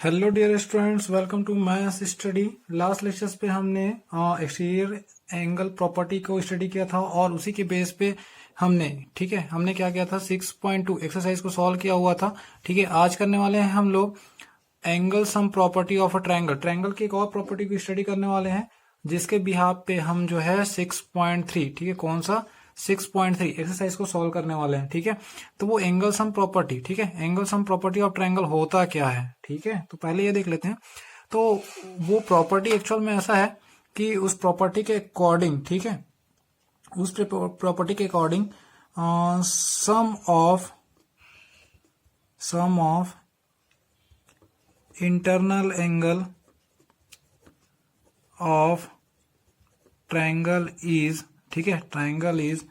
Hello dear students, welcome to maths study. Last lectures पे हमने exterior angle property को study किया था और उसी के बेस पे हमने क्या किया था 6.2 एक्सरसाइज को सॉल्व किया हुआ था। ठीक है, आज करने वाले हैं हम लोग angle sum property of a triangle. Triangle की एक और प्रॉपर्टी को स्टडी करने वाले हैं जिसके बिहाफ पे हम जो है 6.3, ठीक है, कौन सा 6.3 एक्सरसाइज को सॉल्व करने वाले हैं। ठीक है, तो वो एंगल सम प्रॉपर्टी, ठीक है, angle sum property of triangle होता क्या है। ठीक है, तो पहले ये देख लेते हैं। तो वो प्रॉपर्टी एक्चुअल में ऐसा है कि उस प्रॉपर्टी के अकॉर्डिंग, ठीक है, उस प्रॉपर्टी के according sum of internal angle of triangle is, ठीक है, ट्रायंगल इज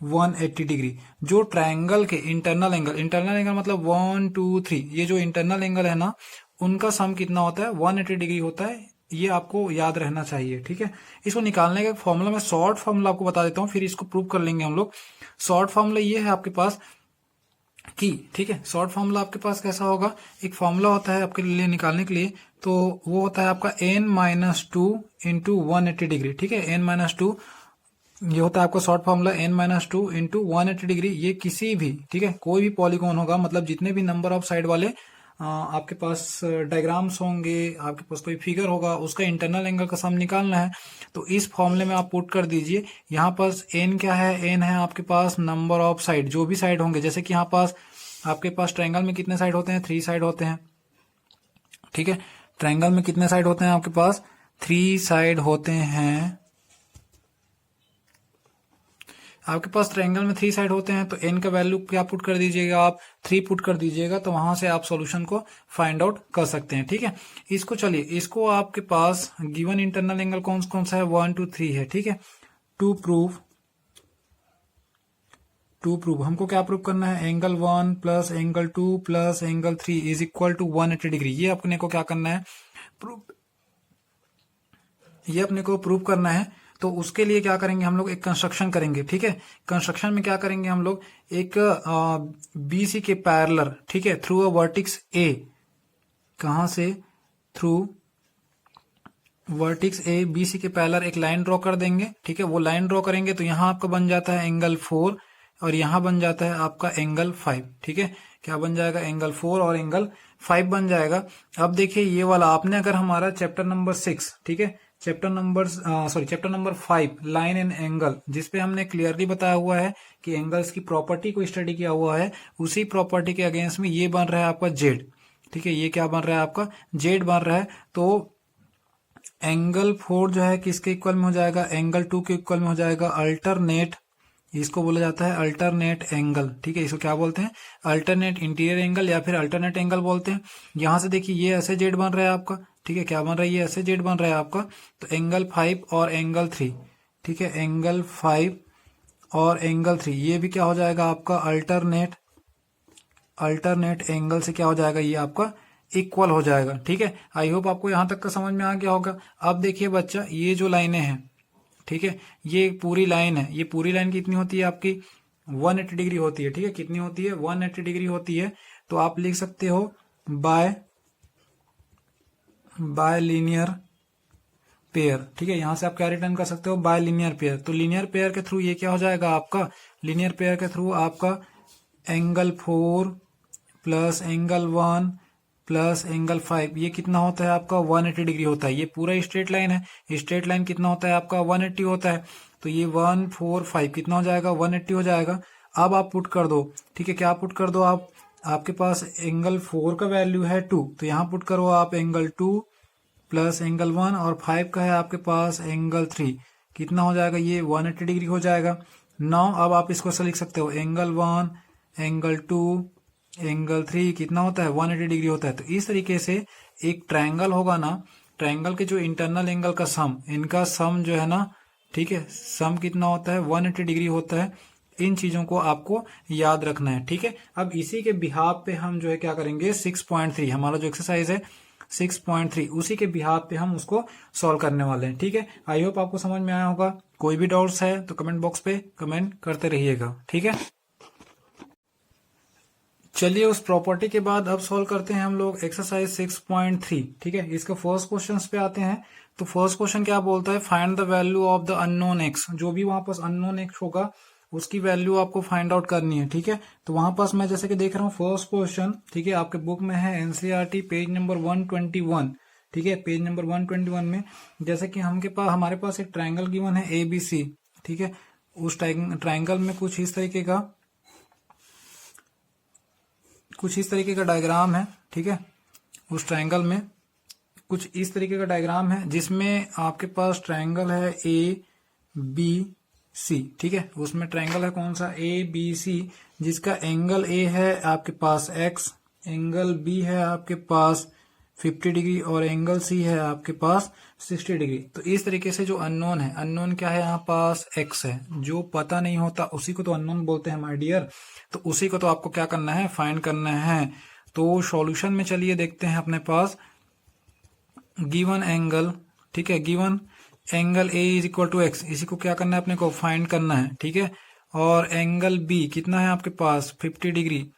180 डिग्री। जो ट्रायंगल के इंटरनल एंगल मतलब 1 2 3, ये जो इंटरनल एंगल है ना, उनका सम कितना होता है 180 डिग्री होता है। ये आपको याद रहना चाहिए। ठीक है, इसको निकालने का फॉर्मूला, मैं शॉर्ट फॉर्मूला आपको बता देता हूँ, फिर इसको प्रूव कर लेंगे हम लोग। शॉर्ट फॉर्मूला ये है आपके पास कि, ठीक है, शॉर्ट फॉर्मूला आपके पास कैसा होगा, एक फॉर्मूला होता है आपके लिए निकालने के लिए, तो वो होता है आपका n-2 इंटू 180 डिग्री। ठीक है, n-2 ये होता है आपका short formula n-2 into 180 degree. ये किसी भी, ठीक है, कोई भी पॉलीगॉन होगा, मतलब जितने भी नंबर ऑफ साइड वाले आपके पास डायग्राम्स होंगे, आपके पास कोई फिगर होगा, उसका इंटरनल एंगल का सम निकालना है। तो इस फॉर्मूले में आप पुट कर दीजिए। यहाँ पास n क्या है, n है आपके पास नंबर ऑफ साइड, जो भी साइड होंगे। जैसे कि यहाँ पास आपके पास ट्रायंगल में कितने साइड होते हैं, 3 साइड होते हैं। ठीक है, ट्रायंगल में कितने साइड होते हैं आपके पास, 3 साइड होते हैं। आपके पास ट्रायंगल में 3 साइड होते हैं, तो n का वैल्यू क्या पुट कर दीजिएगा, आप 3 पुट कर दीजिएगा, तो वहां से आप सॉल्यूशन को फाइंड आउट कर सकते हैं। ठीक है, इसको चलिए, इसको आपके पास गिवन इंटरनल एंगल कौन कौन सा है, 1 2 3 है। ठीक है, टू प्रूव हमको क्या प्रूव करना है, angle 1 plus angle 2 plus angle 3 is equal to 180 degree. ये अपने को क्या करना है, ये अपने को प्रूव करना है। तो उसके लिए क्या करेंगे हम लोग, एक कंस्ट्रक्शन करेंगे। ठीक है, कंस्ट्रक्शन में क्या करेंगे हम लोग, एक BC के पैरेलल, ठीक है, थ्रू अ वर्टिक्स A, कहां से, थ्रू वर्टिक्स A BC के पैरेलल एक लाइन ड्रॉ कर देंगे। ठीक है, वो लाइन ड्रॉ करेंगे तो यहां आपका बन जाता है एंगल 4 और यहां बन जाता है आपका एंगल 5। ठीक है, क्या बन जाएगा, एंगल 4 और एंगल 5 बन जाएगा। अब देखिए ये वाला आपने, अगर हमारा चैप्टर नंबर 6, ठीक है, chapter number 5 line and angle, जिसपे हमने क्लियरली बताया हुआ है कि एंगल्स की प्रॉपर्टी को स्टडी किया हुआ है, उसी प्रॉपर्टी के अगेंस्ट में ये बन रहा है आपका जेड। ठीक है, ये क्या बन रहा है आपका, जेड बन रहा है। तो एंगल 4 जो है किसके इक्वल में हो जाएगा, एंगल 2 के इक्वल में हो जाएगा। अल्टरनेट, इसको बोला जाता है अल्टरनेट एंगल। ठीक है, इसको क्या बोलते हैं, अल्टरनेट इंटीरियर एंगल या फिर अल्टरनेट एंगल बोलते हैं। यहां से देखिए ये ऐसे जेड बन रहा है आपका। ठीक है, क्या बन रहा है, ये ऐसे जेड बन रहा है आपका। तो एंगल 5 और एंगल 3, ठीक है, एंगल 5 और एंगल 3, ये भी क्या हो जाएगा आपका अल्टरनेट एंगल से क्या हो जाएगा, ये आपका इक्वल हो जाएगा। ठीक है, आई होप आपको यहां तक का समझ में आ गया होगा। अब देखिए बच्चा, ये जो लाइनें हैं, ठीक है, ये पूरी लाइन है, ये पूरी लाइन कितनी होती है आपकी, 180 डिग्री होती है। ठीक है, कितनी होती है, 180 डिग्री होती है। तो आप लिख सकते हो बाय लीनियर पेयर। ठीक है, यहां से आप क्या रिटर्न कर सकते हो, बाय लीनियर पेयर। तो लीनियर पेयर के थ्रू ये क्या हो जाएगा आपका, लीनियर पेयर के थ्रू आपका angle 4 plus angle 1 plus angle 5, ये कितना होता है आपका 180 डिग्री होता है। ये पूरा स्ट्रेट लाइन है, स्ट्रेट लाइन कितना होता है आपका 180 होता है। तो ये 1 4 5 कितना हो जाएगा, 180 हो जाएगा। अब आप पुट कर दो। ठीक है, क्या पुट कर दो आप, आपके पास एंगल 4 का वैल्यू है 2, तो यहां पुट करो आप एंगल 2 प्लस एंगल 1, और 5 का है आपके पास एंगल 3, कितना हो जाएगा, ये 180 डिग्री हो जाएगा। नाउ अब आप इसको ऐसा लिख सकते हो, एंगल 1 एंगल 2 एंगल 3 कितना होता है, 180 डिग्री होता है। तो इस तरीके से एक ट्रायंगल होगा ना, ट्रायंगल के जो इंटरनल एंगल का सम, इनका सम जो है ना, ठीक है, सम कितना होता है 180 डिग्री होता है। इन चीजों को आपको याद रखना है। ठीक है, अब इसी के बिहाफ पे हम जो है क्या करेंगे, 6.3 हमारा जो एक्सरसाइज है 6.3, उसी के बिहाफ पे हम उसको सॉल्व करने वाले हैं। ठीक है, आई होप आपको समझ में आया होगा। कोई भी डाउट्स है तो कमेंट बॉक्स पे कमेंट करते रहिएगा। ठीक है, चलिए उस प्रॉपर्टी के बाद अब सॉल्व करते हैं हम लोग एक्सरसाइज 6.3। ठीक है, इसका फर्स्ट क्वेश्चन पे आते हैं। तो फर्स्ट क्वेश्चन क्या बोलता है, find the value of the unknown x. जो भी वहां पास अननोन एक्स होगा उसकी वैल्यू आपको फाइंड आउट करनी है। ठीक है, तो वहां पास मैं जैसे कि देख रहा हूँ फर्स्ट क्वेश्चन, ठीक है, आपके बुक में है एनसीईआरटी पेज नंबर 121। ठीक है, पेज नंबर 121 में जैसे कि हमारे पास एक ट्राइंगल गिवन है ABC। ठीक है, उस ट्राइंगल में कुछ इस तरीके का डायग्राम है। ठीक है, उस ट्राइंगल में कुछ इस तरीके का डायग्राम है जिसमें आपके पास ट्राइंगल है ABC। ठीक है, उसमें ट्राइंगल है कौन सा, ABC, जिसका एंगल A है आपके पास x, एंगल B है आपके पास 50 डिग्री और एंगल C है आपके पास 60 डिग्री। तो इस तरीके से जो अननोन है, अननोन क्या है यहाँ पास x है, जो पता नहीं होता उसी को तो अननोन बोलते हैं माय डियर। तो उसी को तो आपको क्या करना है, फाइंड करना है। तो सॉल्यूशन में चलिए देखते हैं अपने पास गिवन एंगल, ठीक है, given angle A is equal to x, इसी को क्या करना है अपने को, फाइंड करना है। ठीक है, और एंगल B कितना है आपके पास 50 डिग्री,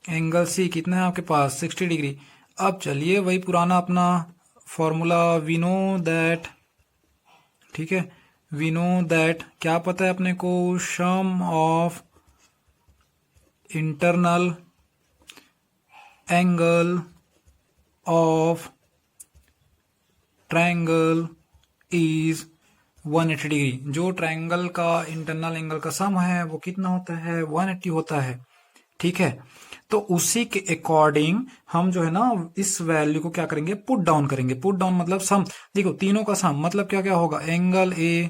एंगल C कितना है आपके पास 60 डिग्री। अब चलिए वही पुराना अपना फॉर्मूला, वी नो दैट, ठीक है, वी नो दैट क्या पता है अपने को, sum of internal angle of triangle is 180 degree. जो ट्रायंगल का इंटरनल एंगल का सम है वो कितना होता है, 180 होता है। ठीक है, तो उसी के अकॉर्डिंग हम जो है ना इस वैल्यू को क्या करेंगे, पुट डाउन करेंगे। पुट डाउन मतलब सम, देखो तीनों का सम मतलब क्या क्या होगा, angle A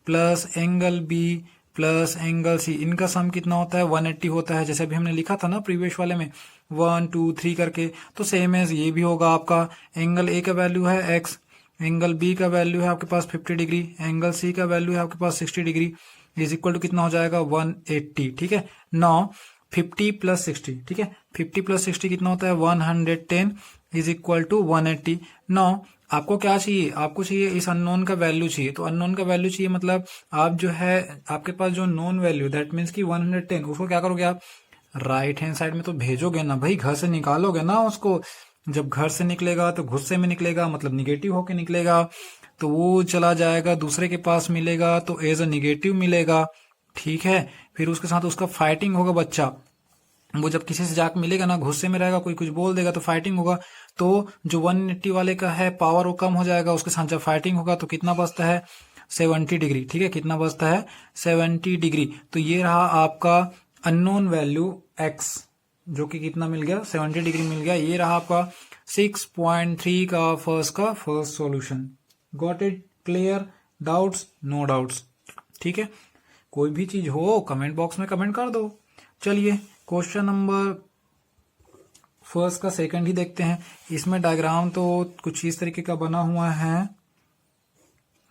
plus angle B plus angle C, इनका सम कितना होता है, 180 होता है। जैसे अभी हमने लिखा था ना प्रीवियस वाले में 1 2 3 करके, तो सेम एज ये भी होगा आपका। एंगल A का वैल्यू है x, एंगल B का वैल्यू है आपके पास 50 डिग्री, एंगल C का वैल्यू है आपके पास 60 डिग्री, इज इक्वल टू कितना हो जाएगा 180। ठीक है, नाउ 50 प्लस 60, ठीक है, 50 प्लस 60 कितना होता है 110 इज इक्वल टू 180। नाउ आपको क्या चाहिए, आपको चाहिए इस अननोन का वैल्यू चाहिए। तो अननोन का वैल्यू चाहिए मतलब आप जो है आपके पास जो नोन वैल्यू दैट मीन्स की 110, उसको क्या करोगे आप, राइट हैंड साइड में तो भेजोगे ना भाई, घर से निकालोगे ना उसको। जब घर से निकलेगा तो गुस्से में निकलेगा, मतलब निगेटिव होके निकलेगा, तो वो चला जाएगा दूसरे के पास मिलेगा तो एज अ निगेटिव मिलेगा। ठीक है, फिर उसके साथ उसका फाइटिंग होगा बच्चा। वो जब किसी से जाके मिलेगा ना, गुस्से में रहेगा, कोई कुछ बोल देगा तो फाइटिंग होगा। तो जो 180 वाले का है पावर वो कम हो जाएगा, उसके साथ जब फाइटिंग होगा तो कितना बचता है 70 डिग्री। ठीक है, कितना बचता है 70 डिग्री। तो ये रहा आपका अननोन वैल्यू x, जो कि कितना मिल गया 70 डिग्री मिल गया। ये रहा आपका 6.3 का first solution. Got it, clear, doubts, no doubts. ठीक है, कोई भी चीज हो कमेंट बॉक्स में कमेंट कर दो। चलिए क्वेश्चन नंबर फर्स्ट का सेकंड ही देखते हैं। इसमें डायग्राम तो कुछ इस तरीके का बना हुआ है।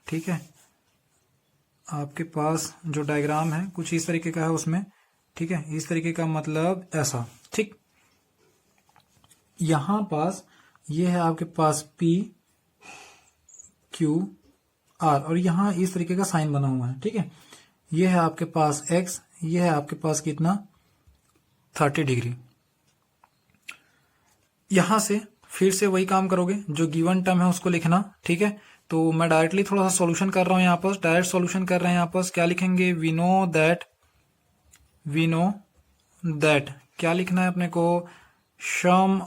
ठीक है, आपके पास जो डायग्राम है कुछ इस तरीके का है उसमें। ठीक है, इस तरीके का मतलब ऐसा। ठीक, यहां पास ये है आपके पास P Q R और यहां इस तरीके का साइन बना हुआ है। ठीक है, ये है आपके पास X, ये है आपके पास कितना 30 डिग्री। यहां से फिर से वही काम करोगे, जो गिवन टर्म है उसको लिखना। ठीक है, तो मैं डायरेक्टली थोड़ा सा सॉल्यूशन कर रहा हूं यहाँ पर, डायरेक्ट सॉल्यूशन कर रहे हैं यहाँ पर। क्या लिखेंगे, वी नो दैट क्या लिखना है अपने को, sum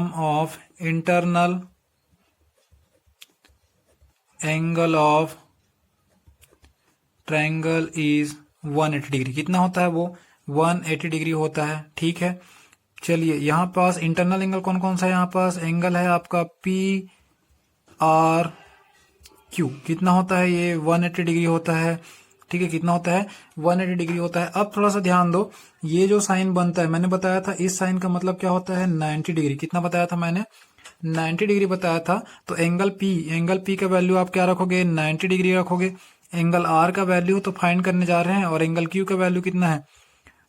of internal angle of triangle is 180 degree. कितना होता है वो, 180 डिग्री होता है। ठीक है, चलिए यहाँ पास इंटरनल एंगल कौन कौन सा है, यहाँ पास एंगल है आपका PRQ, कितना होता है ये 180 डिग्री होता है। ठीक है, कितना होता है 180 डिग्री होता है। अब थोड़ा सा ध्यान दो, ये जो साइन बनता है मैंने बताया था, इस साइन का मतलब क्या होता है 90 डिग्री। कितना बताया था मैंने, 90 डिग्री बताया था। तो एंगल P का वैल्यू आप क्या रखोगे, 90 डिग्री रखोगे। एंगल R का वैल्यू तो फाइंड करने जा रहे हैं, और एंगल Q का वैल्यू कितना है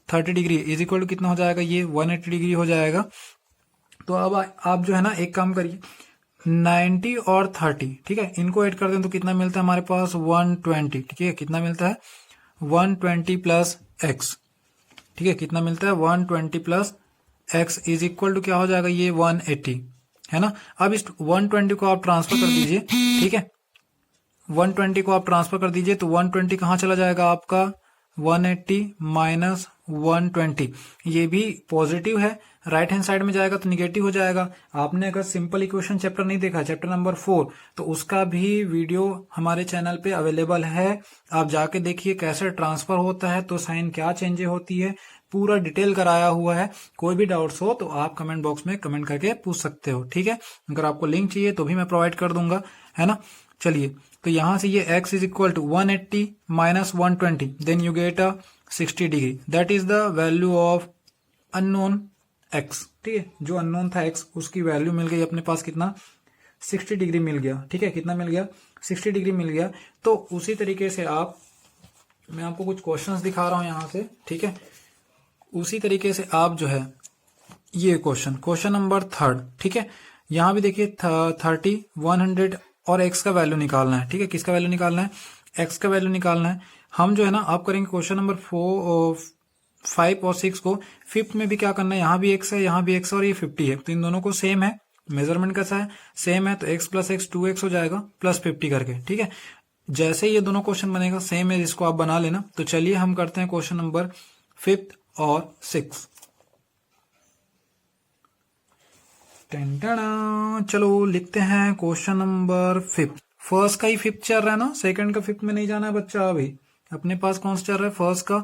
30 डिग्री, इज इक्वल टू कितना हो जाएगा, ये 180 डिग्री हो जाएगा। तो अब आप जो है ना एक काम करिए, 90 और 30, ठीक है, इनको ऐड कर दें तो कितना मिलता है हमारे पास 120। ठीक है, कितना मिलता है 120 प्लस x। ठीक है, कितना मिलता है 120 plus x is equal to क्या हो जाएगा, ये 180 है ना। अब इस 120 को आप ट्रांसफर कर दीजिए, ठीक है, 120 को आप ट्रांसफर कर दीजिए तो 120 कहाँ चला जाएगा आपका, 180 माइनस 120, ये भी पॉजिटिव है, राइट हैंड साइड में जाएगा तो निगेटिव हो जाएगा। आपने अगर सिंपल इक्वेशन चैप्टर नहीं देखा, चैप्टर नंबर 4, तो उसका भी वीडियो हमारे चैनल पे अवेलेबल है, आप जाके देखिए कैसे ट्रांसफर होता है, तो साइन क्या चेंजेस होती है, पूरा डिटेल कराया हुआ है। कोई भी डाउट्स हो तो आप कमेंट बॉक्स में कमेंट करके पूछ सकते हो, ठीक है। अगर आपको लिंक चाहिए तो भी मैं प्रोवाइड कर दूंगा, है ना। चलिए, तो यहां से ये x is equal to 180 minus 120, then you get a 60 degree, that is the value of unknown x, ठीक है। जो अननोन था x, उसकी वैल्यू मिल गई अपने पास, कितना 60 डिग्री मिल गया, ठीक है। कितना मिल गया, 60 डिग्री मिल गया। तो उसी तरीके से मैं आपको कुछ क्वेश्चंस दिखा रहा हूं यहां से, ठीक है। उसी तरीके से आप जो है ये क्वेश्चन नंबर 3, ठीक है, यहां भी देखिए 30, 100 और x का वैल्यू निकालना है, ठीक है। किसका वैल्यू निकालना है, x का वैल्यू निकालना है। हम जो है ना आप करेंगे क्वेश्चन नंबर 5 और 6 को, फिफ्थ में भी क्या करना है, यहाँ भी x है, यहाँ भी x है और ये 50 है, तो इन दोनों को सेम है, मेजरमेंट कैसा है, सेम है, तो x प्लस एक्स 2x हो जाएगा प्लस 50 करके, ठीक है। जैसे ये दोनों क्वेश्चन बनेगा सेम है, इसको आप बना लेना। तो चलिए हम करते हैं क्वेश्चन नंबर 5 और 6। चलो लिखते हैं क्वेश्चन नंबर 5। फर्स्ट का ही 5 चल रहा है ना, सेकंड का 5 में नहीं जाना है बच्चा। अभी अपने पास कौन सा चल रहा है, फर्स्ट का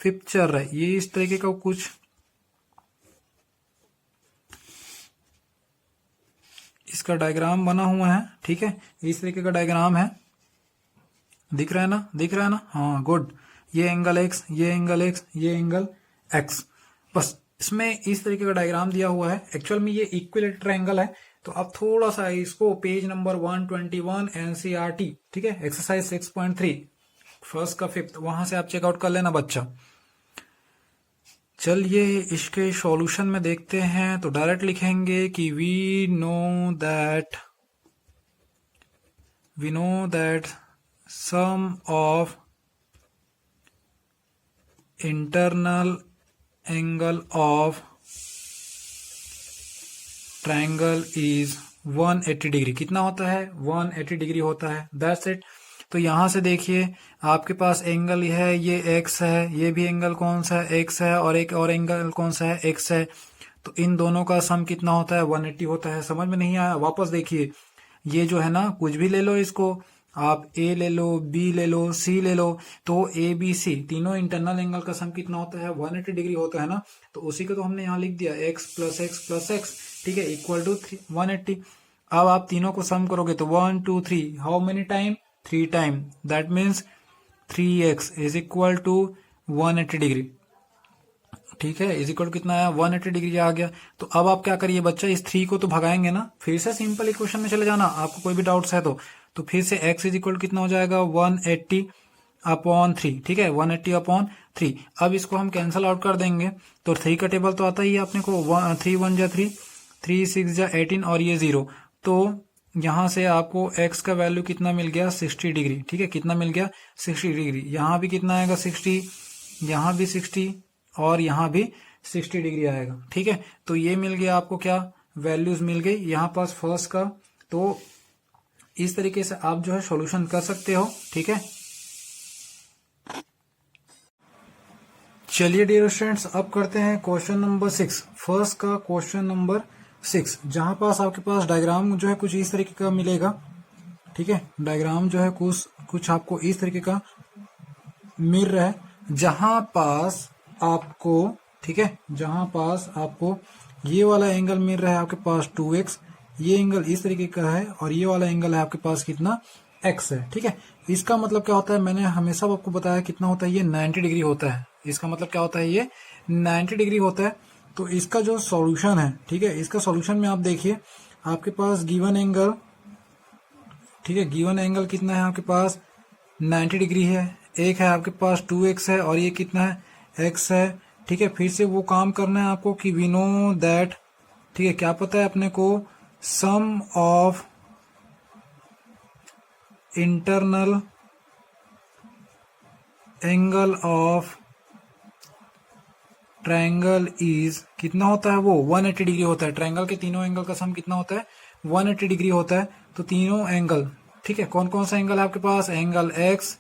5 चल रहा है। ये इस तरीके का कुछ इसका डायग्राम बना हुआ है, ठीक है, इस तरीके का डायग्राम है, दिख रहा है ना, दिख रहा है ना, हाँ गुड। ये एंगल एक्स, ये एंगल एक्स, ये एंगल एक्स, बस इसमें इस तरीके का डायग्राम दिया हुआ है। एक्चुअल में ये इक्विलेटरल एंगल है। तो आप थोड़ा सा इसको पेज नंबर 121 एनसीईआरटी, ठीक है, एक्सरसाइज 6.3 फर्स्ट का 5, वहां से आप चेकआउट कर लेना बच्चा। चलिए इसके सॉल्यूशन में देखते हैं। तो डायरेक्ट लिखेंगे कि we know that sum of internal angle of triangle is 180 degree. कितना होता है, 180 डिग्री होता है, दैट्स इट। तो यहां से देखिए आपके पास एंगल है, ये x है, ये भी एंगल कौन सा है, x है, और एक और एंगल कौन सा है, x है। तो इन दोनों का सम कितना होता है, 180 होता है। समझ में नहीं आया, वापस देखिए, ये जो है ना कुछ भी ले लो, इसको आप a ले लो, b ले लो, c ले लो, तो a b c तीनों इंटरनल एंगल का सम कितना होता है, 180 डिग्री होता है ना। तो उसी को तो हमने यहाँ लिख दिया, x plus x plus x, ठीक है, इक्वल टू 180। अब आप तीनों को सम करोगे तो 1 2 3, how many time, 3 time, that means 3x is equal to 180 degree, ठीक है, इज इक्वल कितना आया, 180 डिग्री आ गया। तो अब आप क्या करिए बच्चा, इस 3 को तो भगाएंगे ना, फिर से सिंपल इक्वेशन में चले जाना, आपको कोई भी डाउट्स है तो फिर से x इज इक्वल कितना हो जाएगा, 180 अपॉन 3, ठीक है, 180 अपॉन 3। अब इसको हम कैंसल आउट कर देंगे, तो 3 का टेबल तो आता ही है अपने को, 3 1 जा 3, 3 6 जा 18 और ये 0। तो यहां से आपको x का वैल्यू कितना मिल गया, 60 डिग्री, ठीक है, कितना मिल गया, 60 डिग्री। यहां भी कितना आएगा, 60, यहां भी 60 और यहां भी 60 डिग्री आएगा, ठीक है। तो ये मिल गया आपको, क्या वैल्यूज मिल गई यहाँ पास फर्स्ट का। तो इस तरीके से आप जो है सॉल्यूशन कर सकते हो, ठीक है। चलिए डियर स्टूडेंट्स, अब करते हैं क्वेश्चन नंबर 6, फर्स्ट का क्वेश्चन नंबर 6, जहां पास आपके पास डायग्राम जो है कुछ इस तरीके का मिलेगा, ठीक है। डायग्राम जो है कुछ आपको इस तरीके का मिल रहा है, जहां पास आपको, ठीक है, जहां पास आपको ये वाला एंगल मिल रहा है आपके पास 2x, ये एंगल इस तरीके का है, और ये वाला एंगल है आपके पास कितना, x है, ठीक है। इसका मतलब क्या होता है, मैंने हमेशा आपको बताया कितना होता है, ये 90 डिग्री होता है। इसका मतलब क्या होता है, ये 90 डिग्री होता है। तो इसका जो सॉल्यूशन है, ठीक है, इसका सॉल्यूशन में आप देखिए आपके पास गिवन एंगल, ठीक है, गिवन एंगल कितना है आपके पास, 90 डिग्री है। एक है आपके पास 2x है, और ये कितना है, x है, ठीक है। फिर से वो काम करना है आपको कि वी नो दैट, ठीक है, क्या पता है अपने को, sum of internal angle of triangle is कितना होता है वो 180 डिग्री होता है। ट्रायंगल के तीनों एंगल का सम कितना होता है 180 डिग्री होता है। तो तीनों एंगल, ठीक है, कौन कौन सा एंगल है आपके पास, angle x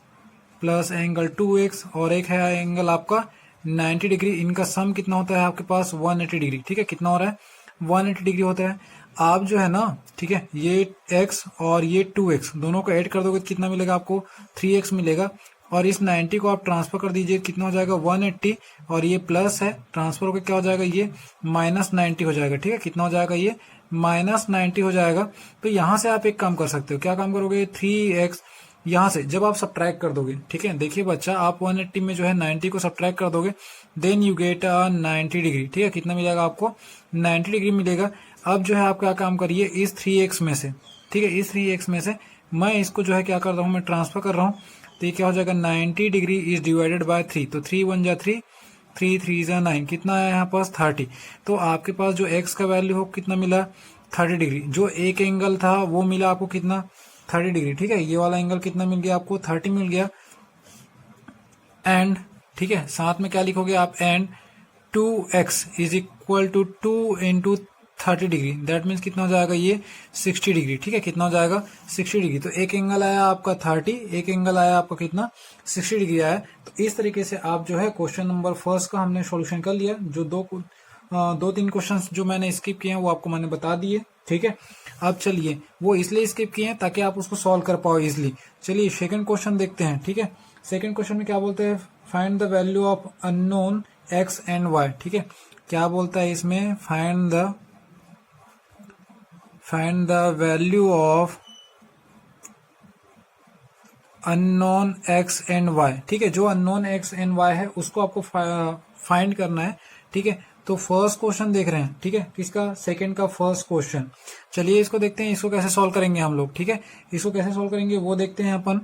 plus angle 2x और एक है एंगल आपका 90 डिग्री, इनका सम कितना होता है आपके पास 180 डिग्री। ठीक है, कितना हो रहा है 180 डिग्री होता है। आप जो है ना, ठीक है, ये x और ये 2x दोनों को ऐड कर दोगे तो कितना मिलेगा आपको 3x मिलेगा। और इस 90 को आप ट्रांसफर कर दीजिए, कितना हो जाएगा 180, और ये प्लस है, ट्रांसफर होकर क्या हो जाएगा ये -90 हो जाएगा। ठीक है, कितना हो जाएगा ये -90 हो जाएगा। तो यहां से आप एक काम कर सकते हो, क्या काम करोगे 3x यहां से जब आप सब्ट्रैक्ट कर दोगे, ठीक है, देखिए बच्चा, आप 180 में जो है 90 को सब्ट्रैक्ट कर दोगे, देन यू गेट 90 डिग्री। ठीक है, कितना मिलेगा आपको 90 डिग्री मिलेगा। अब जो है आप क्या काम करिए, इस 3x में से, ठीक है, इस 3x में से मैं इसको जो है क्या कर रहा हूं, मैं ट्रांसफर कर रहा हूं। तो ये क्या हो जाएगा 90 डिग्री इज डिवाइडेड बाय 3, तो 3 1 जा 3, 3 3 जा 9, कितना है यहाँ पास 30। तो आपके पास जो x का वैल्यू हो कितना मिला 30 डिग्री। जो एक एंगल था वो मिला आपको कितना 30 डिग्री। ठीक है, ये वाला एंगल कितना मिल गया आपको 30 मिल गया। एंड ठीक है, साथ में क्या लिखोगे आप, and 2x is equal to 2 into 30 degree, that means कितना हो जाएगा ये 60 डिग्री। ठीक है, कितना हो जाएगा 60 डिग्री। तो एक एंगल आया आपका 30, एक एंगल आया आपका कितना 60 डिग्री आया। तो इस तरीके से आप जो है क्वेश्चन नंबर फर्स्ट का हमने सॉल्यूशन कर लिया। जो दो तीन क्वेश्चंस जो मैंने स्किप किए हैं वो आपको मैंने बता दिए। ठीक है, अब चलिए, वो इसलिए स्किप किए हैं ताकि आप उसको सॉल्व कर पाओ इजिली। चलिए सेकंड क्वेश्चन देखते हैं। ठीक है, सेकंड क्वेश्चन में क्या बोलते हैं, find the value of unknown x and y। ठीक है, क्या बोलता है इसमें, find the value of unknown x and y। ठीक है, जो अननोन x एंड y है उसको आपको फाइंड करना है। ठीक है, तो फर्स्ट क्वेश्चन देख रहे हैं, ठीक है, किसका, सेकंड का फर्स्ट क्वेश्चन। चलिए इसको देखते हैं, इसको कैसे सॉल्व करेंगे हम लोग। ठीक है, इसको कैसे सॉल्व करेंगे वो देखते हैं अपन।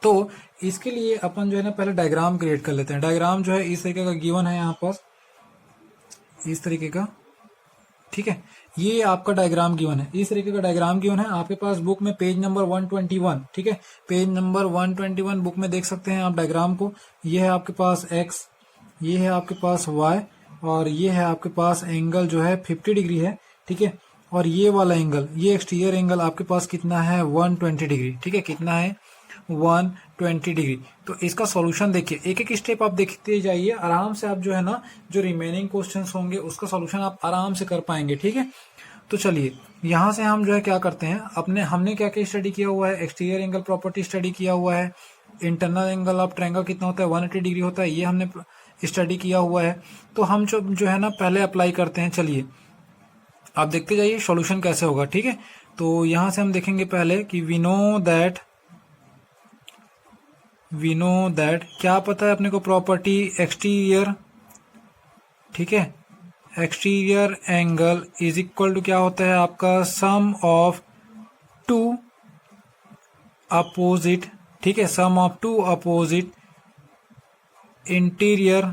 तो इसके लिए अपन जो है ना पहले डायग्राम क्रिएट कर लेते हैं। डायग्राम जो है इस तरीके का गिवन है यहाँ पर, इस तरीके का। ठीक है, ये आपका डायग्राम गिवन है, इस तरीके का डायग्राम गिवन है आपके पास बुक में, पेज नंबर 121। ठीक है, पेज नंबर 121 बुक में देख सकते हैं आप डायग्राम को। ये है आपके पास x, ये है आपके पास y, और ये है आपके पास एंगल जो है 50 डिग्री है। ठीक है, और ये वाला एंगल, ये एक्सटीरियर एंगल आपके पास कितना है 120 डिग्री। ठीक है, कितना है 120 डिग्री। तो इसका सॉल्यूशन देखिए, एक एक स्टेप आप देखते जाइए, आराम से आप जो है ना जो रिमेनिंग क्वेश्चंस होंगे उसका सॉल्यूशन आप आराम से कर पाएंगे। ठीक है, तो चलिए यहां से हम जो है क्या करते हैं, हमने क्या क्या स्टडी किया हुआ है, एक्सटीरियर एंगल प्रॉपर्टी स्टडी किया हुआ है, इंटरनल एंगल ऑफ ट्रायंगल कितना होता है 180 डिग्री होता है, ये हमने स्टडी किया हुआ है। तो हम जो है ना पहले अप्लाई करते हैं। चलिए आप देखते जाइए सॉल्यूशन कैसे होगा। ठीक है, तो यहां से हम देखेंगे पहले कि वी नो दैट क्या पता है अपने को, प्रॉपर्टी एक्सटीरियर। ठीक है, exterior angle is equal to क्या होता है आपका सम ऑफ टू अपोजिट। ठीक है, sum of two opposite interior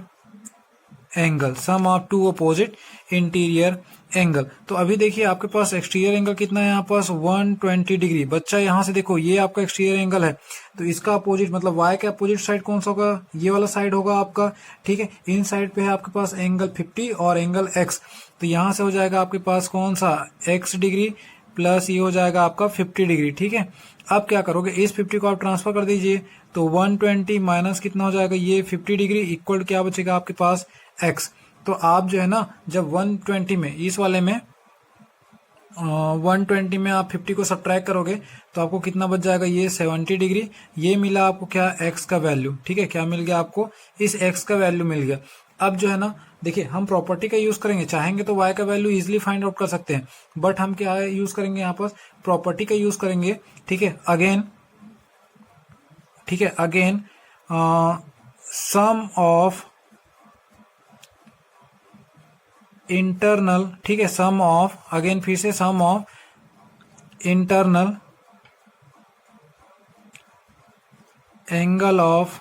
angle, sum of two opposite interior angle. तो अभी देखिए आपके पास एक्सटीरियर एंगल कितना है यहाँ पास 120 डिग्री। बच्चा यहाँ से देखो, ये आपका एक्सटीरियर एंगल है, तो इसका अपोजिट मतलब y के अपोजिट साइड कौन सा होगा, ये वाला साइड होगा आपका। ठीक है, इन साइड पे है आपके पास एंगल 50 और एंगल x, तो यहाँ से हो जाएगा आपके पास कौन सा x डिग्री प्लस ये हो जाएगा आपका 50 डिग्री। ठीक है, अब क्या करोगे, इस 50 को आप ट्रांसफर कर दीजिए, तो 120 माइनस कितना हो जाएगा ये 50 डिग्री इक्वल क्या बचेगा आपके पास x। तो आप जो है ना जब 120 में, इस वाले में 120 में आप 50 को सब्ट्रैक्ट करोगे तो आपको कितना बच जाएगा, ये 70 डिग्री। ये मिला आपको क्या, x का वैल्यू। ठीक है, क्या मिल गया आपको, इस x का वैल्यू मिल गया। अब जो है ना देखिए, हम प्रॉपर्टी का यूज करेंगे, चाहेंगे तो y का वैल्यू इजिली फाइंड आउट कर सकते हैं, बट हम क्या यूज करेंगे यहाँ पर, प्रॉपर्टी का यूज करेंगे। ठीक है, अगेन सम ऑफ इंटरनल, ठीक है, सम ऑफ, अगेन फिर से sum of internal angle of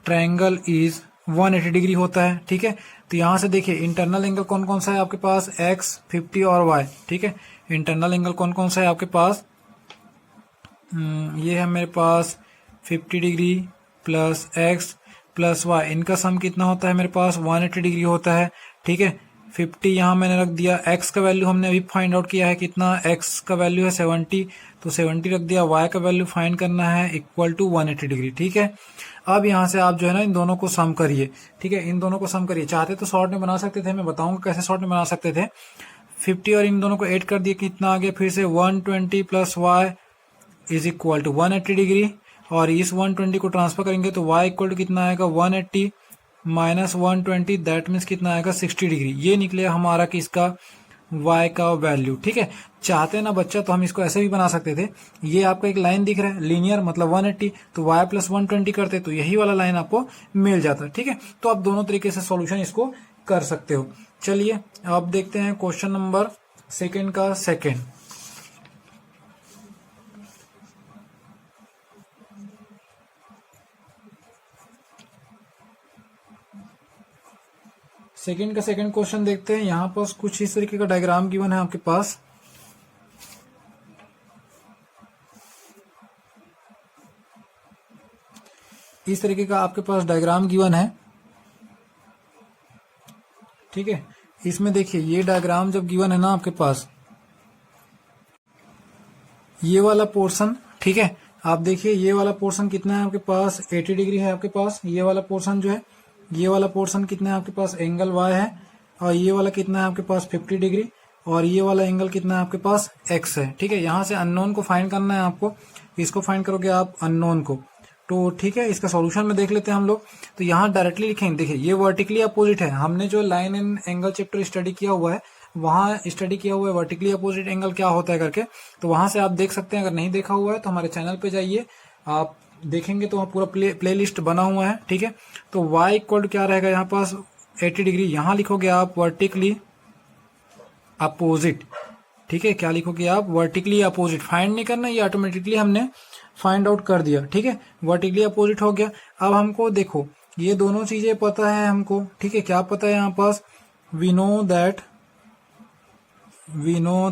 triangle is 180 degree होता है। ठीक है, तो यहां से देखिए इंटरनल एंगल कौन कौन सा है आपके पास, x, 50 और y। ठीक है, इंटरनल एंगल कौन कौन सा है आपके पास, ये है मेरे पास 50 degree plus x plus y, इनका सम कितना होता है मेरे पास 180 डिग्री होता है। ठीक है, 50 यहाँ मैंने रख दिया। एक्स का वैल्यू हमने अभी फाइंड आउट किया है कितना, एक्स का वैल्यू है 70, तो 70 रख दिया। वाई का वैल्यू फाइंड करना है इक्वल टू 180 डिग्री। ठीक है, अब यहाँ से आप जो है ना इन दोनों को सम करिए। ठीक है, इन दोनों को सम करिए। चाहते तो शॉर्ट में बना सकते थे, मैं बताऊंगा कैसे शॉर्ट में बना सकते थे। 50 और इन दोनों को ऐड कर दिए, कितना आ गया फिर से 120 plus y is equal to 180 degree, और इस 120 को ट्रांसफर करेंगे तो y इक्वल टू कितना आएगा 180 माइनस 120, दैट मीन्स कितना आएगा 60 डिग्री। ये निकले हमारा किसका, y का वैल्यू। ठीक है, चाहते ना बच्चा तो हम इसको ऐसे भी बना सकते थे। ये आपका एक लाइन दिख रहा है लीनियर मतलब 180, तो y प्लस 120 करते तो यही वाला लाइन आपको मिल जाता। ठीक है, तो आप दोनों तरीके से सॉल्यूशन इसको कर सकते हो। चलिए अब देखते हैं क्वेश्चन नंबर सेकेंड का सेकेंड। सेकेंड का सेकेंड क्वेश्चन देखते हैं। यहां पर कुछ इस तरीके का डायग्राम गिवन है आपके पास। इस तरीके का आपके पास डायग्राम गिवन है। ठीक है, इसमें देखिए ये डायग्राम जब गिवन है ना आपके पास, ये वाला पोर्शन, ठीक है, आप देखिए ये वाला पोर्शन कितना है आपके पास 80 डिग्री है आपके पास। ये वाला पोर्शन जो है, ये वाला पोर्शन कितना है आपके पास एंगल y है, और ये वाला कितना है आपके पास 50 डिग्री, और ये वाला एंगल कितना है आपके पास x है। ठीक है, यहां से अननोन को फाइंड करना है आपको। इसको फाइंड करोगे आप अननोन को, तो ठीक है इसका सॉल्यूशन में देख लेते हैं हम लोग। तो यहाँ डायरेक्टली लिखेंगे, देखिए ये वर्टिकली अपोजिट है। हमने जो line and angle chapter study किया हुआ है वहां स्टडी किया हुआ है वर्टिकली अपोजिट एंगल क्या होता है करके, तो वहां से आप देख सकते हैं। अगर नहीं देखा हुआ है तो हमारे चैनल पे जाइए, आप देखेंगे तो वहाँ पूरा प्ले लिस्ट बना हुआ है। ठीक है, तो y इक्वल टू क्या रहेगा यहाँ पास 80 डिग्री। यहाँ लिखोगे आप वर्टिकली अपोजिट। ठीक है, क्या लिखोगे आप वर्टिकली अपोजिट। फाइंड नहीं करना, ये ऑटोमेटिकली हमने फाइंड आउट कर दिया। ठीक है, वर्टिकली अपोजिट हो गया। अब हमको देखो ये दोनों चीजें पता है हमको। ठीक है, क्या पता है यहाँ पास, we know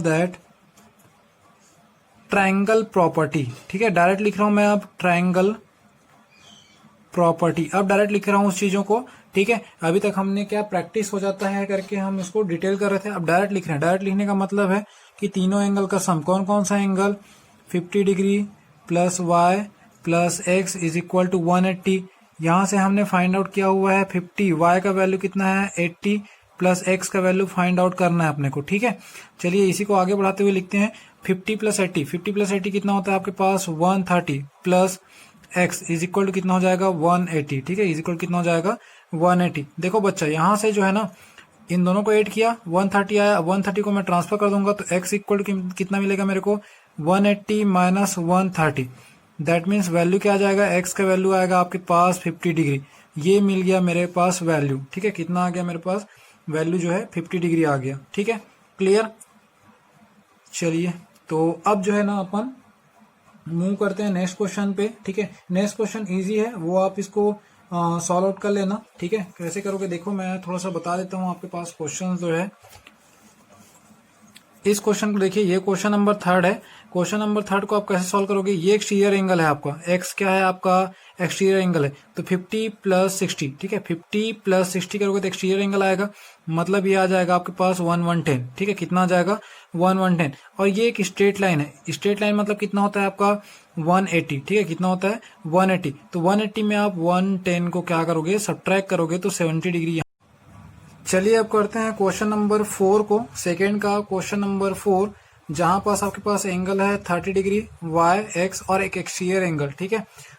that triangle property. ठीक है, डायरेक्ट लिख रहा हूं मैं अब ट्रायंगल प्रॉपर्टी। अब डायरेक्ट लिख रहा हूं उस चीजों को। ठीक है, अभी तक हमने क्या प्रैक्टिस हो जाता है करके हम इसको डिटेल कर रहे थे, अब डायरेक्ट लिख रहे हैं। डायरेक्ट लिखने का मतलब है कि तीनों एंगल का सम, कौन कौन सा angle, 50 degree plus y plus x is equal to 180। यहां से हमने फाइंड आउट किया हुआ है 50, वाई का वैल्यू कितना है 80, प्लस एक्स का वैल्यू फाइंड आउट करना है अपने को। ठीक है, चलिए इसी को आगे बढ़ाते हुए लिखते हैं 50 प्लस 80। 50 प्लस 80 कितना होता है आपके पास 130, plus x is equal to कितना हो जाएगा 180। ठीक है, इज इक्वल कितना हो जाएगा 180। देखो बच्चा यहां से जो है ना इन दोनों को ऐड किया 130 आया, 130 को मैं ट्रांसफर कर दूंगा तो एक्स इक्वल टू कितना मिलेगा मेरे को 180 माइनस 130, दैट मीन्स वैल्यू क्या आ जाएगा, एक्स का वैल्यू आएगा आपके पास 50 डिग्री। ये मिल गया मेरे पास वैल्यू। ठीक है, कितना आ गया मेरे पास वैल्यू जो है 50 डिग्री आ गया। ठीक है, क्लियर। चलिए तो अब जो है ना अपन मूव करते हैं नेक्स्ट क्वेश्चन पे। ठीक है, नेक्स्ट क्वेश्चन इजी है, वो आप इसको सॉल्व आउट कर लेना। ठीक है, कैसे करोगे देखो मैं थोड़ा सा बता देता हूँ आपके पास क्वेश्चन जो है। इस क्वेश्चन को देखिए, ये क्वेश्चन नंबर 3 है। क्वेश्चन नंबर 3 को आप कैसे सॉल्व करोगे, ये एक्सटीरियर एंगल है आपका, एक्स क्या है आपका एक्सटीरियर एंगल है, तो 50 प्लस 60। ठीक है, 50 प्लस 60 करोगे तो एक्सटीरियर एंगल आएगा, मतलब ये आ जाएगा आपके पास 110। ठीक है, कितना आ जाएगा 110, और ये एक स्ट्रेट लाइन है। स्ट्रेट लाइन मतलब कितना होता है आपका 180। ठीक है, कितना होता है 180, तो 180 में आप 110 को क्या करोगे सब्ट्रैक्ट करोगे तो 70 डिग्री। चलिए अब करते हैं क्वेश्चन नंबर 4 को, सेकेंड का क्वेश्चन नंबर 4, जहां पास आपके पास एंगल है 30 डिग्री वाई एक्स और एक एक्सटीरियर एंगल। ठीक है,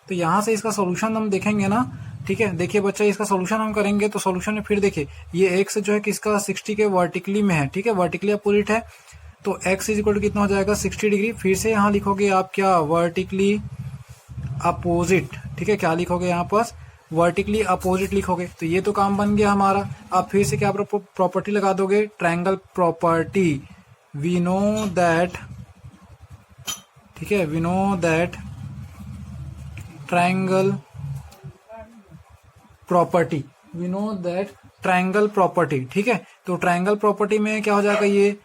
तो यहां से इसका सॉल्यूशन हम देखेंगे ना। ठीक है, देखिए बच्चा इसका सॉल्यूशन हम करेंगे तो सॉल्यूशन में फिर देखिए ये एक्स जो है किसका 60 के वर्टिकली में है। ठीक है, वर्टिकली अपोजिट है, तो एक्स इज इक्वल टू कितना हो जाएगा 60 डिग्री। फिर से यहाँ लिखोगे आप क्या वर्टिकली अपोजिट। ठीक है, क्या लिखोगे यहाँ पास वर्टिकली अपोजिट लिखोगे, तो ये तो काम बन गया हमारा। अब फिर से क्या प्रॉपर्टी लगा दोगे, triangle property. We know that, ठीक है, we know that triangle property, we know that triangle property. ठीक है, तो ट्रायंगल प्रॉपर्टी में क्या हो जाएगा, ये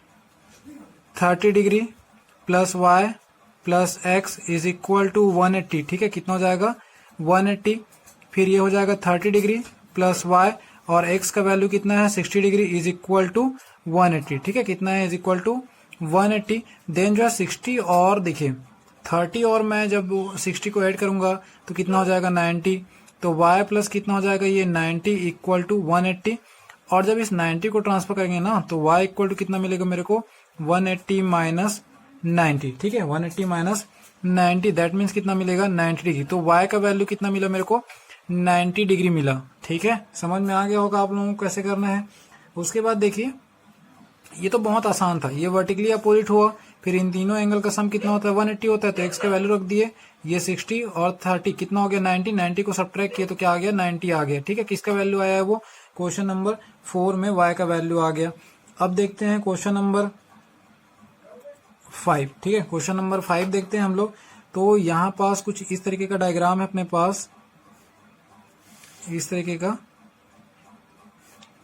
30 degree plus y plus x is equal to 180। ठीक है, कितना हो जाएगा 180, फिर ये हो जाएगा 30 डिग्री प्लस y, और x का वैल्यू कितना है 60 डिग्री इज इक्वल टू 180। ठीक है, कितना है इज इक्वल टू 180। देन जो है 60 और देखिए 30 और मैं जब 60 को ऐड करूंगा तो कितना हो जाएगा 90, तो y प्लस कितना हो जाएगा ये 90 इक्वल टू 180। और जब इस 90 को ट्रांसफर करेंगे ना तो y इक्वल टू कितना मिलेगा मेरे को 180 माइनस 90। ठीक है, 180 माइनस 90 दैट मीन्स कितना मिलेगा 90 डिग्री। तो y का वैल्यू कितना मिला मेरे को 90 डिग्री मिला। ठीक है, समझ में आ गया होगा आप लोगों को कैसे करना है। उसके बाद देखिए ये तो बहुत आसान था, ये वर्टिकली अपोजिट हुआ, फिर इन तीनों एंगल का सम कितना होता है 180 होता है, तो x का वैल्यू रख दिए, ये 60 और 30 कितना हो गया 90, 90 को सब्ट्रैक्ट किए तो क्या आ गया 90 आ गया। ठीक है, किसका वैल्यू आया है वो क्वेश्चन नंबर 4 में y का वैल्यू आ गया। अब देखते हैं क्वेश्चन नंबर 5। ठीक है, क्वेश्चन नंबर 5 देखते हैं हम लोग। तो यहाँ पास कुछ इस तरीके का डायग्राम है अपने पास, इस तरीके का।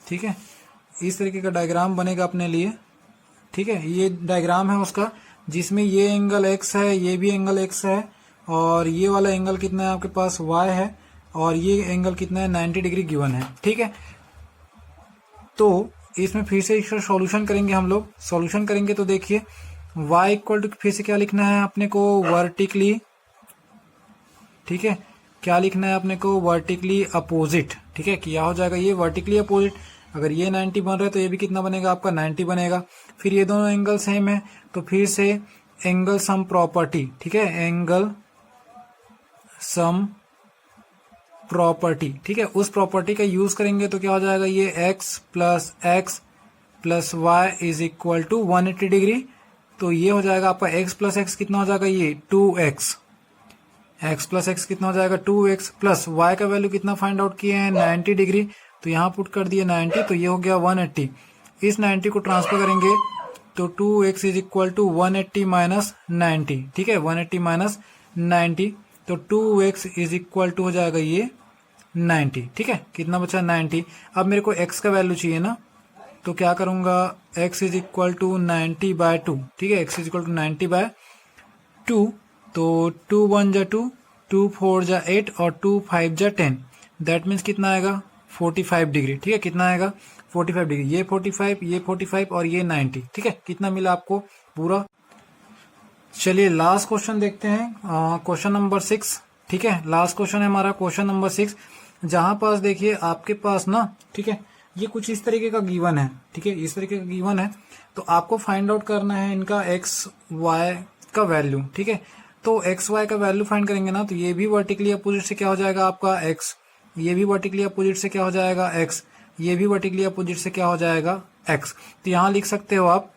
ठीक है, इस तरीके का डायग्राम बनेगा अपने लिए। ठीक है, ये डायग्राम है उसका, जिसमें ये एंगल x है, ये भी एंगल x है, और ये वाला एंगल कितना है आपके पास y है, और ये एंगल कितना है 90 डिग्री गिवन है। ठीक है, तो इसमें फिर से इसका सॉल्यूशन करेंगे हम लोग। सॉल्यूशन करेंगे तो देखिए y इक्वल टू फिर से क्या लिखना है अपने को वर्टिकली। ठीक है, क्या लिखना है अपने को वर्टिकली अपोजिट। ठीक है, क्या हो जाएगा ये वर्टिकली अपोजिट। अगर ये 90 बन रहा है तो ये भी कितना बनेगा आपका 90 बनेगा। फिर ये दोनों एंगल सेम है तो फिर से एंगल सम प्रॉपर्टी। ठीक है, एंगल सम प्रॉपर्टी। ठीक है, उस प्रॉपर्टी का यूज करेंगे तो क्या हो जाएगा ये x plus y is equal to 180 degree. तो ये हो जाएगा आपका x प्लस एक्स कितना हो जाएगा ये 2x, x प्लस एक्स कितना हो जाएगा 2x, प्लस y का वैल्यू कितना फाइंड आउट किए हैं 90 डिग्री, तो यहाँ पुट कर दिए 90, तो ये हो गया 180। इस 90 को ट्रांसफर करेंगे तो 2x is equal to 180 minus 90। ठीक है, 180 माइनस 90, तो 2x इज इक्वल टू हो जाएगा ये 90। ठीक है, कितना बचा 90। अब मेरे को x का वैल्यू चाहिए ना, तो क्या करूंगा x is equal to 90 by 2। ठीक है, x is equal to 90 by 2, तो 2 1 जा 2, 2 4 जा 8 और 2 5 जा 10, दैट मीन्स कितना आएगा 45 डिग्री। ठीक है, कितना आएगा 45 डिग्री, ये 45, ये 45 और ये 90। ठीक है, कितना मिला आपको पूरा। चलिए लास्ट क्वेश्चन देखते हैं, क्वेश्चन नंबर 6। ठीक है, लास्ट क्वेश्चन है हमारा क्वेश्चन नंबर 6, जहां पास देखिए आपके पास ना, ठीक है, ये कुछ इस तरीके का गिवन है। ठीक है, इस तरीके का गिवन है, तो आपको फाइंड आउट करना है इनका एक्स वाई का वैल्यू। ठीक है, तो एक्स वाई का वैल्यू फाइंड करेंगे ना, तो ये भी वर्टिकली अपोजिट से क्या हो जाएगा आपका एक्स, ये भी वर्टिकली अपोजिट से क्या हो जाएगा एक्स, ये भी वर्टिकली अपोजिट से क्या हो जाएगा एक्स। तो यहां लिख सकते हो आप।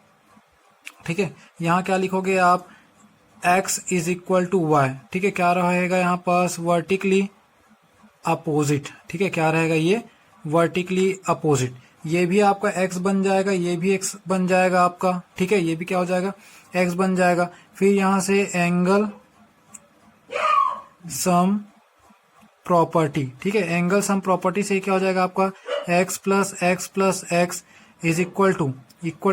ठीक है, यहां क्या लिखोगे आप x is equal to y. ठीक है, क्या रहेगा यहाँ पास वर्टिकली अपोजिट। ठीक है, क्या रहेगा ये वर्टिकली अपोजिट। ये भी आपका x बन जाएगा, ये भी x बन जाएगा आपका। ठीक है, ये भी क्या हो जाएगा x बन जाएगा। फिर यहां से एंगल सम प्रॉपर्टी। ठीक है, एंगल सम प्रॉपर्टी से क्या हो जाएगा आपका x plus x is equal to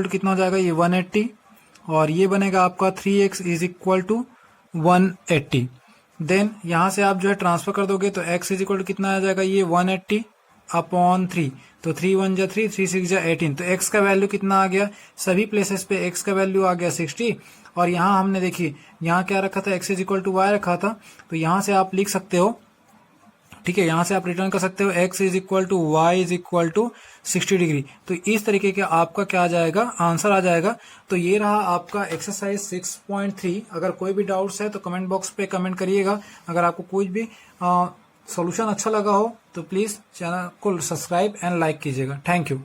कितना हो जाएगा ये 180, और ये बनेगा आपका 3x is equal to 180। Then यहां से आप जो है ट्रांसफर कर दोगे तो x इज इक्वल टू कितना आ जाएगा ये 180 अपॉन 3, तो 3 1 जा 3, 3 6 जा 18, तो x का वैल्यू कितना आ गया, सभी प्लेसेस पे x का वैल्यू आ गया 60। और यहाँ हमने देखिए यहाँ क्या रखा था x is equal to y रखा था, तो यहाँ से आप लिख सकते हो। ठीक है, यहां से आप रिटर्न कर सकते हो x is equal to y is equal to 60 degree. तो इस तरीके के आपका क्या आ जाएगा आंसर आ जाएगा। तो ये रहा आपका एक्सरसाइज 6.3। अगर कोई भी डाउट्स है तो कमेंट बॉक्स पे कमेंट करिएगा। अगर आपको कुछ भी सॉल्यूशन अच्छा लगा हो तो प्लीज चैनल को सब्सक्राइब एंड लाइक कीजिएगा। Thank you.